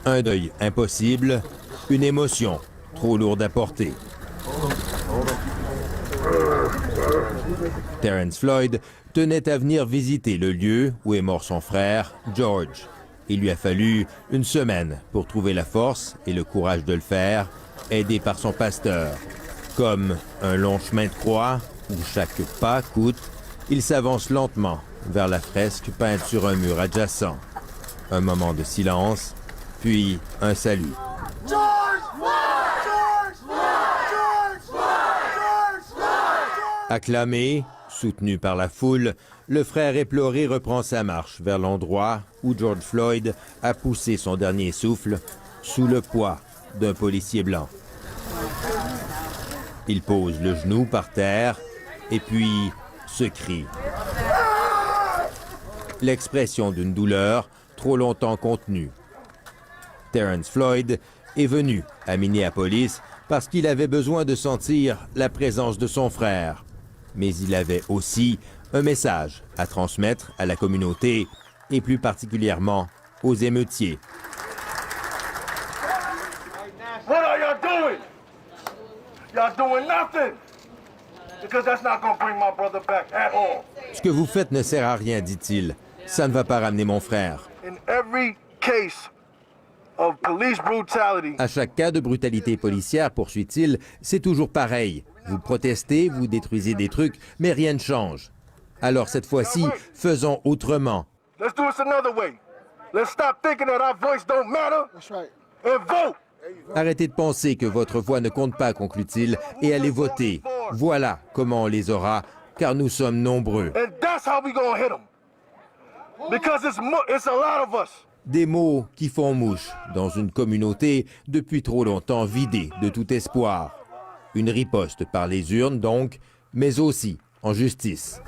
Un deuil impossible, une émotion trop lourde à porter. Terrence Floyd tenait à venir visiter le lieu où est mort son frère, George. Il lui a fallu une semaine pour trouver la force et le courage de le faire, aidé par son pasteur. Comme un long chemin de croix où chaque pas coûte, il s'avance lentement vers la fresque peinte sur un mur adjacent. Un moment de silence, puis un salut. Acclamé, soutenu par la foule, le frère éploré reprend sa marche vers l'endroit où George Floyd a poussé son dernier souffle sous le poids d'un policier blanc. Il pose le genou par terre et puis se crie. L'expression d'une douleur trop longtemps contenue. Terrence Floyd est venu à Minneapolis parce qu'il avait besoin de sentir la présence de son frère. Mais il avait aussi un message à transmettre à la communauté et plus particulièrement aux émeutiers. What are y'all doing? Y'all doing nothing. Because that's not going to bring my brother back at all. Ce que vous faites ne sert à rien, dit-il. Ça ne va pas ramener mon frère. In every case of police brutality, À chaque cas de brutalité policière, poursuit-il, c'est toujours pareil. Vous protestez, vous détruisez des trucs, mais rien ne change. Alors cette fois-ci, faisons autrement. let's do this another way. Let's stop thinking that our voice don't matter. That's right. And vote. Arrêtez de penser que votre voix ne compte pas, conclut-il, et allez voter. Voilà comment on les aura, car nous sommes nombreux. And that's how we going to hit them. Because it's a lot of us. Des mots qui font mouche dans une communauté depuis trop longtemps vidée de tout espoir. Une riposte par les urnes donc, mais aussi en justice.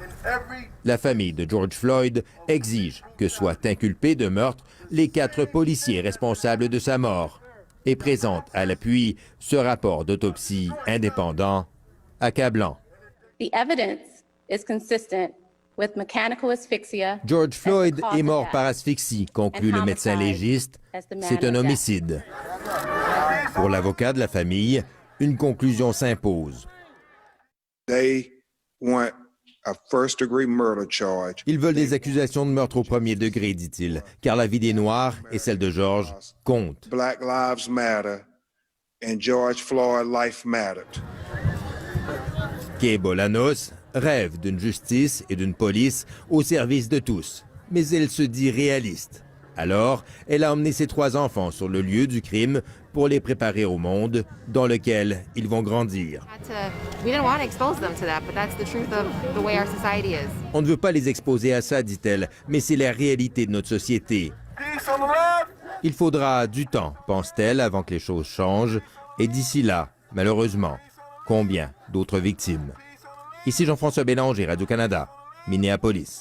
La famille de George Floyd exige que soient inculpés de meurtre les 4 policiers responsables de sa mort et présente à l'appui ce rapport d'autopsie indépendant, accablant. The evidence is consistent with mechanical asphyxia. George Floyd est mort par asphyxie, conclut le médecin légiste. C'est un homicide. Pour l'avocat de la famille, une conclusion s'impose. They want a first-degree murder charge. Ils veulent des accusations de meurtre au premier degré, dit-il, car la vie des Noirs et celle de George comptent. Black lives matter, and George Floyd life mattered. Kay Bolanos rêve d'une justice et d'une police au service de tous, mais elle se dit réaliste. Alors, elle a emmené ses 3 enfants sur le lieu du crime pour les préparer au monde dans lequel ils vont grandir. On ne veut pas les exposer à ça, dit-elle, mais c'est la réalité de notre société. Il faudra du temps, pense-t-elle, avant que les choses changent, et d'ici là, malheureusement, combien d'autres victimes? Ici Jean-François Bélanger, Radio-Canada, Minneapolis.